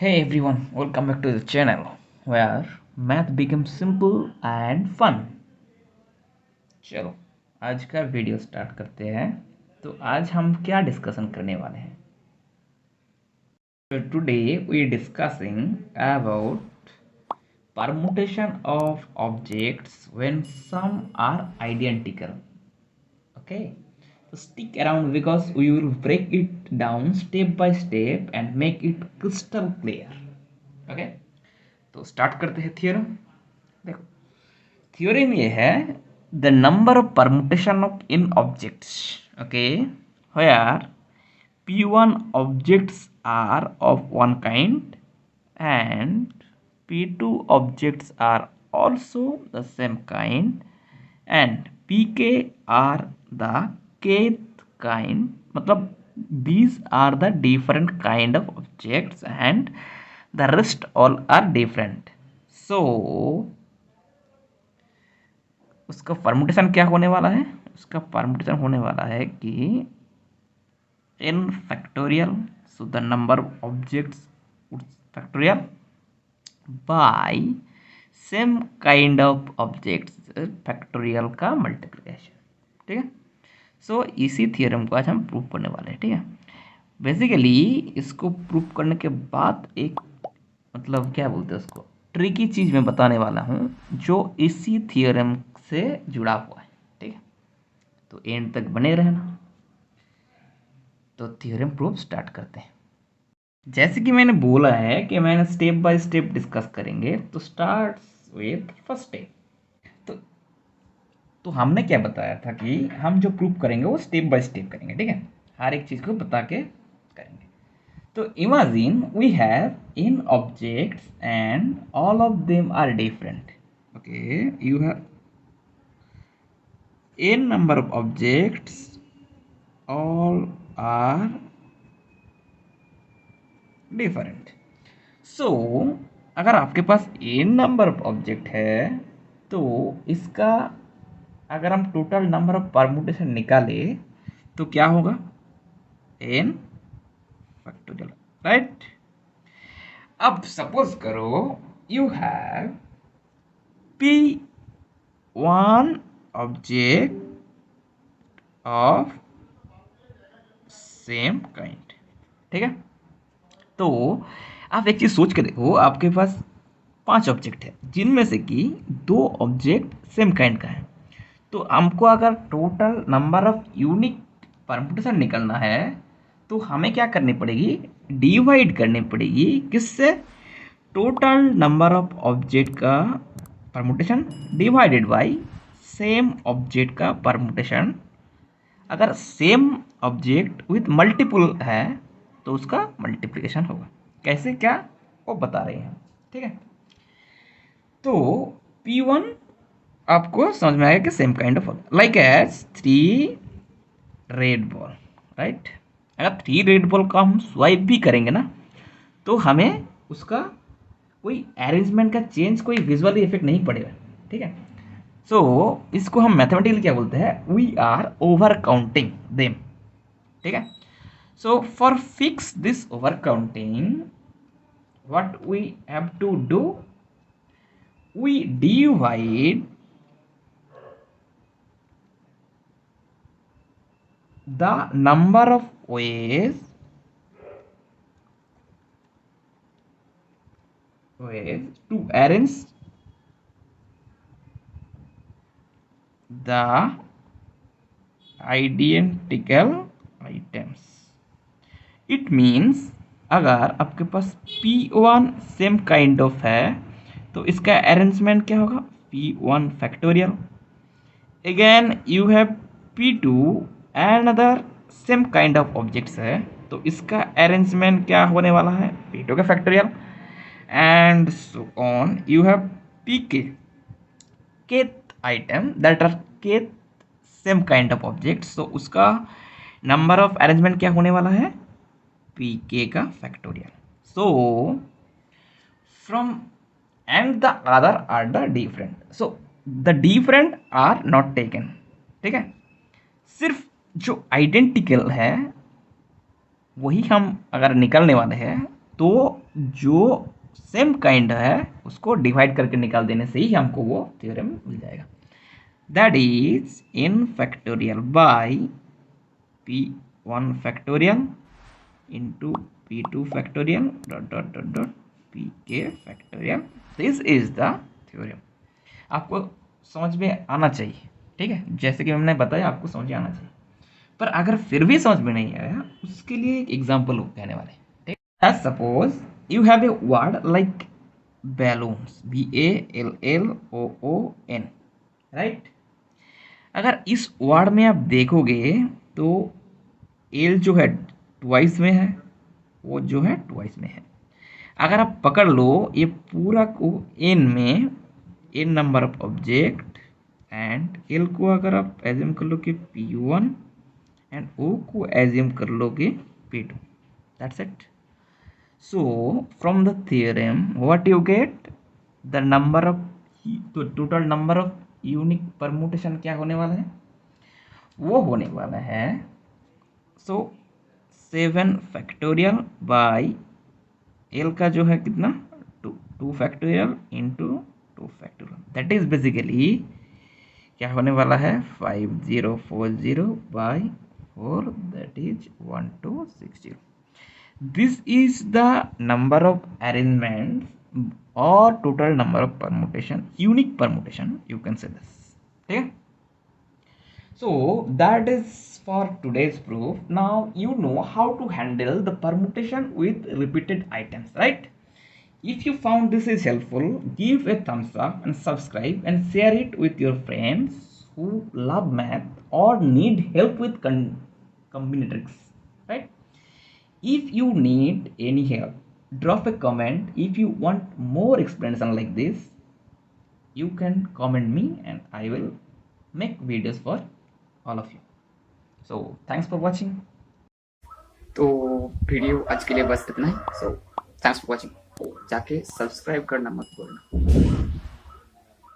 Hey everyone, welcome back to the channel where math becomes simple and fun. चलो आज का video start करते हैं। तो आज हम क्या डिस्कशन करने वाले हैं? So today we discussing about permutation of objects when some are identical. Okay, so stick around because we will break it down step by step and make it crystal clear. Okay, तो start करते हैं theorem. देखो theorem ये है the number of permutation of n objects. Okay, where p1 objects are of one kind and p2 objects are also the same kind and pk are the kth kind, मतलब these are the different kind of objects and the rest all are different. So उसका permutation क्या होने वाला है? उसका permutation होने वाला है कि n factorial, so the number of objects factorial by same kind of objects factorial का मल्टीप्लिकेशन। ठीक है, सो इसी थियरम को आज हम प्रूव करने वाले हैं। ठीक है, बेसिकली इसको प्रूव करने के बाद एक मतलब क्या बोलते हैं उसको, ट्रिकी चीज़ मैं बताने वाला हूँ जो इसी थियरम से जुड़ा हुआ है। ठीक है, तो एंड तक बने रहना। तो थ्योरम प्रूफ स्टार्ट करते हैं। जैसे कि मैंने बोला है कि मैंने स्टेप बाय स्टेप डिस्कस करेंगे, तो स्टार्ट विथ फर्स्ट स्टेप। तो तो हमने क्या बताया था कि हम जो प्रूफ करेंगे वो स्टेप बाय स्टेप करेंगे। ठीक है, हर एक चीज़ को बता के करेंगे। तो imagine we have n objects and all of them are different. Okay, you have n number of objects, all are different. So अगर आपके पास n नंबर ऑफ ऑब्जेक्ट है तो इसका अगर हम टोटल नंबर ऑफ परमुटेशन निकाले तो क्या होगा? n factorial, right. अब सपोज करो you have p1 object of same kind. ठीक है, तो आप एक चीज सोच के देखो, आपके पास 5 ऑब्जेक्ट है जिनमें से कि 2 ऑब्जेक्ट सेम काइंड का है। तो हमको अगर total number of unique permutation निकलना है तो हमें क्या करनी पड़ेगी? डिवाइड करनी पड़ेगी किससे? टोटल नंबर ऑफ ऑब्जेक्ट का permutation divided by same object का परमुटेशन। अगर सेम ऑब्जेक्ट विथ मल्टीपल है तो उसका मल्टीप्लिकेशन होगा। कैसे क्या वो बता रहे हैं। ठीक है, तो P1 आपको समझ में आएगा कि same kind of like as 3 red ball, right. अगर 3 रेड बॉल का हम स्वाइप भी करेंगे ना तो हमें उसका कोई अरेंजमेंट का चेंज, कोई विजुअली इफेक्ट नहीं पड़ेगा। ठीक है, सो इसको हम मैथमेटिकली क्या बोलते हैं? We are over counting them. ठीक है, so for fix this over counting what we have to do, we divide the number of ways to arrange the identical items. It means अगर आपके पास P1 सेम काइंड ऑफ है तो इसका arrangement क्या होगा? P1 factorial. Again you have P2 and other same kind of objects है तो इसका अरेंजमेंट क्या होने वाला है? P2 का factorial. And so on you have Pk kth item that are kth same kind of objects, तो उसका नंबर ऑफ अरेंजमेंट क्या होने वाला है? Pk का factorial. So from and the other are the different, so the different are not taken. ठीक है, सिर्फ जो आइडेंटिकल है वही हम अगर निकालने वाले हैं तो जो सेम काइंड है उसको डिवाइड करके निकाल देने से ही हमको वो थ्योरम मिल जाएगा। That is n factorial by p1 factorial into p2 factorial dot dot dot dot pk factorial. This is the theorem. आपको समझ में आना चाहिए, ठीक है, जैसे कि मैंने बताया आपको समझ में आना चाहिए। पर अगर फिर भी समझ में नहीं आया उसके लिए एक एग्जाम्पल कहने वाले, ठीक है। Suppose you have a word like balloons, BALLOON, right. अगर इस वर्ड में आप देखोगे तो एल जो है ट्वाइस में है, वो जो है ट्वाइस में है। अगर आप पकड़ लो ये पूरा को एन में, N number of object, and L को अगर आप एज्यूम कर लो कि P1 एंड O को एज्यूम कर लोगे P2, that's it. So from the theorem what you get, the number of, तो total number of unique permutation क्या होने वाला है, वो होने वाला है सो 7 फैक्टोरियल बाय एल का जो है कितना 2 factorial into 2 factorial, that is basically क्या होने वाला है 5040 by 4, that is 1260। This is the number of arrangements और total number of permutation, unique permutation you can say this, ठीक है। So that is for today's proof. Now you know how to handle the permutation with repeated items, right? If you found this is helpful, give a thumbs up and subscribe and share it with your friends who love math or need help with combinatorics, right? If you need any help, drop a comment. If you want more explanation like this, you can comment me and I will make videos for all of you. So thanks for watching. तो video आज के लिए बस इतना ही। So thanks for watching. जाके subscribe करना मत भूलना।